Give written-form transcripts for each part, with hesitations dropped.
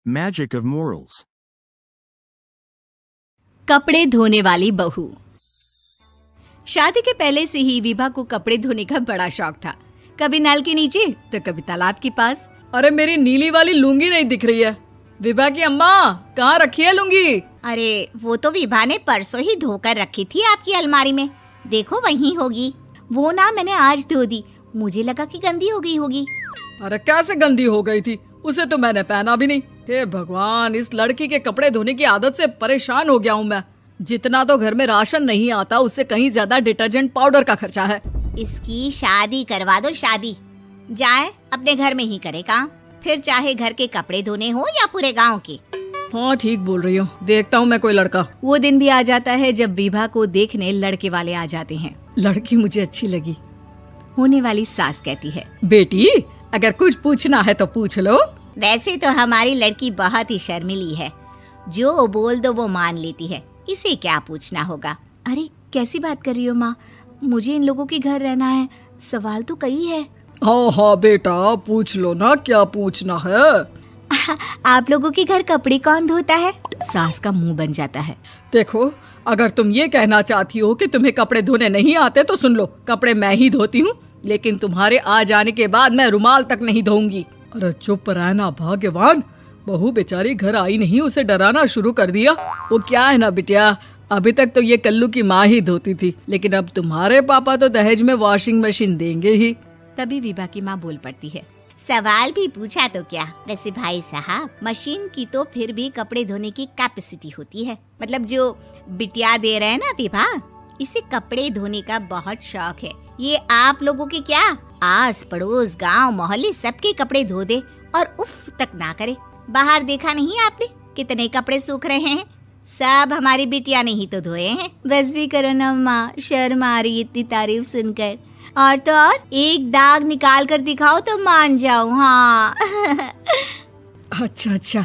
Magic of morals. कपड़े धोने वाली बहू। शादी के पहले से ही विभा को कपड़े धोने का बड़ा शौक था। कभी नल के नीचे तो कभी तालाब के पास। अरे मेरी नीली वाली लुंगी नहीं दिख रही है। विभा की अम्मा, कहाँ रखी है लुंगी? अरे वो तो विभा ने परसों ही धोकर रखी थी आपकी अलमारी में। देखो वहीं होगी। वो ना मैंने आज धो दी, मुझे लगा कि गंदी हो गई होगी। अरे कैसे गंदी हो गई थी? उसे तो मैंने पहना भी नहीं। हे भगवान, इस लड़की के कपड़े धोने की आदत से परेशान हो गया हूँ मैं। जितना तो घर में राशन नहीं आता, उससे कहीं ज्यादा डिटर्जेंट पाउडर का खर्चा है। इसकी शादी करवा दो, शादी। जाए अपने घर में ही करे काम, फिर चाहे घर के कपड़े धोने हो या पूरे गांव के। हाँ ठीक बोल रही हूँ। देखता हूँ मैं कोई लड़का। वो दिन भी आ जाता है जब विभा को देखने लड़के वाले आ जाते हैं। लड़की मुझे अच्छी लगी। होने वाली सास कहती है, बेटी अगर कुछ पूछना है तो पूछ लो। वैसे तो हमारी लड़की बहुत ही शर्मीली है, जो बोल दो वो मान लेती है, इसे क्या पूछना होगा। अरे कैसी बात कर रही हो माँ, मुझे इन लोगों के घर रहना है, सवाल तो कई है। हाँ हाँ बेटा, पूछ लो ना, क्या पूछना है। आप लोगों के घर कपड़े कौन धोता है? सास का मुंह बन जाता है। देखो, अगर तुम ये कहना चाहती हो कि तुम्हें कपड़े धोने नहीं आते तो सुन लो, कपड़े मैं ही धोती हूँ, लेकिन तुम्हारे आ जाने के बाद मैं रुमाल तक नहीं धोऊंगी। अरे चुप रहना भाग्यवान, बहू बेचारी घर आई नहीं, उसे डराना शुरू कर दिया। वो क्या है ना बिटिया, अभी तक तो ये कल्लू की माँ ही धोती थी, लेकिन अब तुम्हारे पापा तो दहेज में वॉशिंग मशीन देंगे ही। तभी विभा की माँ बोल पड़ती है, सवाल भी पूछा तो क्या। वैसे भाई साहब, मशीन की तो फिर भी कपड़े धोने की कैपेसिटी होती है। मतलब जो बिटिया दे रहे हैं ना विभा, इसे कपड़े धोने का बहुत शौक है। ये आप लोगों के क्या, आस पड़ोस गांव मोहल्ले सबके कपड़े धो दे और उफ तक ना करे। बाहर देखा नहीं आपने कितने कपड़े सूख रहे हैं? सब हमारी बिटिया ने ही तो धोए हैं। बस भी करो ना माँ, शर्म आ रही इतनी तारीफ सुनकर। और तो और एक दाग निकाल कर दिखाओ तो मान जाऊं। हाँ अच्छा,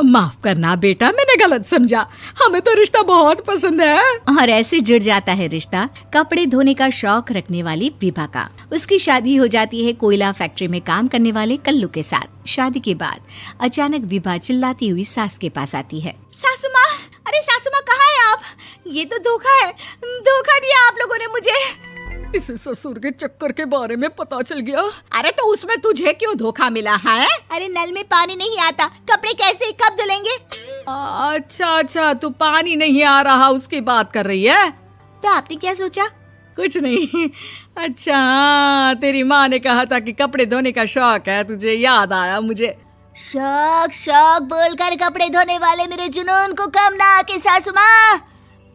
माफ करना बेटा, मैंने गलत समझा। हमें तो रिश्ता बहुत पसंद है। और ऐसे जुड़ जाता है रिश्ता कपड़े धोने का शौक रखने वाली विभा का। उसकी शादी हो जाती है कोयला फैक्ट्री में काम करने वाले कल्लू के साथ। शादी के बाद अचानक विभा चिल्लाती हुई सास के पास आती है। सासू माँ, अरे सासू माँ कहाँ है आप? ये तो धोखा है, धोखा दिया आप लोगों ने मुझे। इसे ससुर के चक्कर के बारे में पता चल गया। अरे तो उसमें तुझे क्यों धोखा मिला है? अरे नल में पानी नहीं आता, कपड़े कैसे कब धुलेंगे? अच्छा, तू पानी नहीं आ रहा उसकी बात कर रही है। तो आपने क्या सोचा? कुछ नहीं। अच्छा, तेरी माँ ने कहा था कि कपड़े धोने का शौक है तुझे, याद आया मुझे। शौक बोलकर कपड़े धोने वाले मेरे जुनून को कम ना आके सासू माँ,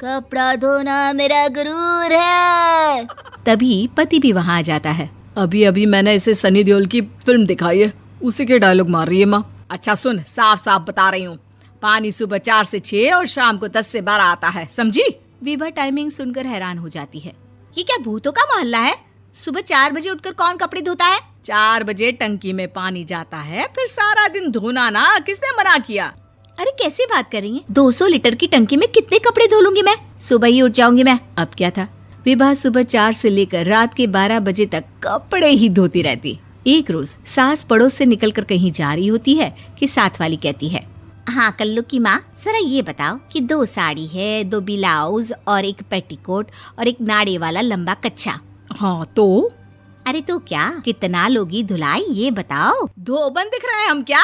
कपड़ा धोना मेरा गुरूर है। तभी पति भी वहाँ आ जाता है। अभी मैंने इसे सनी देओल की फिल्म दिखाई है, उसी के डायलॉग मार रही है माँ। अच्छा सुन, साफ साफ बता रही हूँ, पानी सुबह 4 से 6 और शाम को 10 से 12 आता है, समझी? विभा टाइमिंग सुनकर हैरान हो जाती है। ये क्या भूतों का मोहल्ला है? सुबह 4 बजे उठकर कौन कपड़े धोता है? 4 बजे टंकी में पानी जाता है, फिर सारा दिन धोना ना, किसने मना किया? अरे कैसी बात कर रही हैं? 200 लीटर की टंकी में कितने कपड़े धो लूंगी मैं? सुबह ही उठ जाऊंगी मैं। अब क्या था, विभा सुबह 4 से लेकर रात के 12 बजे तक कपड़े ही धोती रहती। एक रोज सास पड़ोस से निकलकर कहीं जा रही होती है कि साथ वाली कहती है, हाँ कल्लू की माँ, जरा ये बताओ कि 2 साड़ी है, 2 ब्लाउज और एक पेटीकोट और एक नाड़े वाला लंबा कच्छा। हाँ तो? अरे तो क्या, कितना लोगी धुलाई ये बताओ। धोबन दिख रहे हैं हम क्या?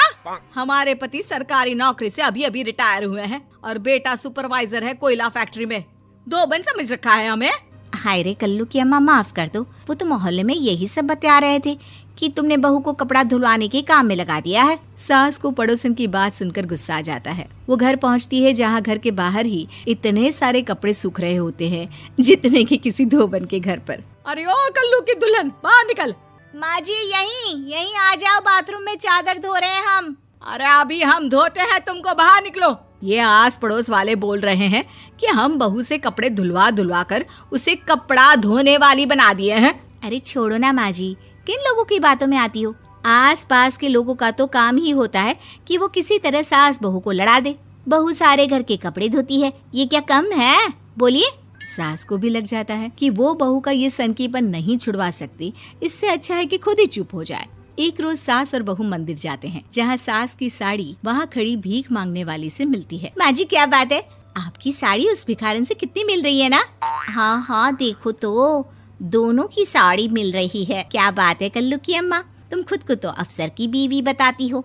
हमारे पति सरकारी नौकरी से अभी रिटायर हुए हैं और बेटा सुपरवाइजर है कोयला फैक्ट्री में। धोबन समझ रखा है हमें? हाय रे कल्लू की अम्मा, माफ कर दो, वो तो मोहल्ले में यही सब बता रहे थे कि तुमने बहू को कपड़ा धुलवाने के काम में लगा दिया है। सास को पड़ोसन की बात सुनकर गुस्सा आ जाता है। वो घर पहुंचती है जहां घर के बाहर ही इतने सारे कपड़े सूख रहे होते हैं जितने कि किसी धोबन के घर पर। अरे ओ कल्लू की दुल्हन, बाहर निकल। माँ जी यहीं आ जाओ, बाथरूम में चादर धो रहे हैं हम। अरे अभी हम धोते हैं, तुमको बाहर निकलो। ये आस पड़ोस वाले बोल रहे हैं कि हम बहू से कपड़े धुलवा कर उसे कपड़ा धोने वाली बना दिए हैं। अरे छोड़ो ना माँ जी, किन लोगों की बातों में आती हो? आस पास के लोगों का तो काम ही होता है कि वो किसी तरह सास बहू को लड़ा दे। बहू सारे घर के कपड़े धोती है, ये क्या कम है? बोलिए। सास को भी लग जाता है कि वो बहू का ये सनकीपन नहीं छुड़वा सकती, इससे अच्छा है कि खुद ही चुप हो जाए। एक रोज सास और बहू मंदिर जाते हैं, जहाँ सास की साड़ी वहाँ खड़ी भीख मांगने वाली से मिलती है। माँ जी क्या बात है, आपकी साड़ी उस भिखारन से कितनी मिल रही है ना? हाँ हाँ देखो तो, दोनों की साड़ी मिल रही है। क्या बात है कल्लू की अम्मा, तुम खुद को तो अफसर की बीवी बताती हो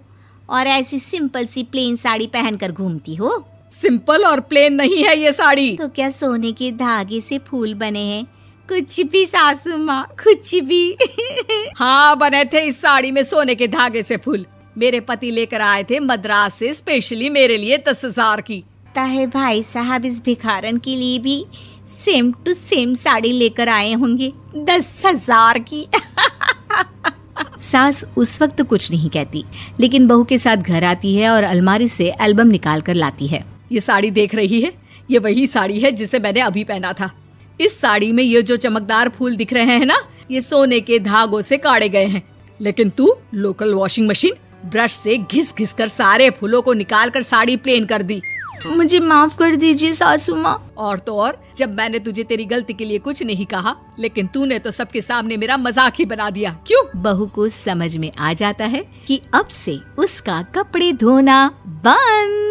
और ऐसी सिंपल सी प्लेन साड़ी पहनकर घूमती हो। सिंपल और प्लेन नहीं है ये साड़ी। तो क्या सोने के धागे से फूल बने हैं? कुछ भी सासू माँ, कुछ भी। हाँ बने थे इस साड़ी में सोने के धागे से फूल। मेरे पति लेकर आए थे मद्रास से स्पेशली मेरे लिए 10,000 की। ताहे भाई साहब इस भिखारन के लिए भी सेम टू सेम साड़ी लेकर आए होंगे 10,000 की। सास उस वक्त तो कुछ नहीं कहती, लेकिन बहू के साथ घर आती है और अलमारी से एल्बम निकाल कर लाती है। ये साड़ी देख रही है, ये वही साड़ी है जिसे मैंने अभी पहना था। इस साड़ी में ये जो चमकदार फूल दिख रहे हैं ना, ये सोने के धागों से काढ़े गए हैं। लेकिन तू लोकल वॉशिंग मशीन ब्रश से घिस घिस कर सारे फूलों को निकाल कर साड़ी प्लेन कर दी। मुझे माफ कर दीजिए सासू माँ। और तो और, जब मैंने तुझे तेरी गलती के लिए कुछ नहीं कहा, लेकिन तूने तो सबके सामने मेरा मजाक ही बना दिया। क्यों? बहू को समझ में आ जाता है कि अब से उसका कपड़े धोना बंद।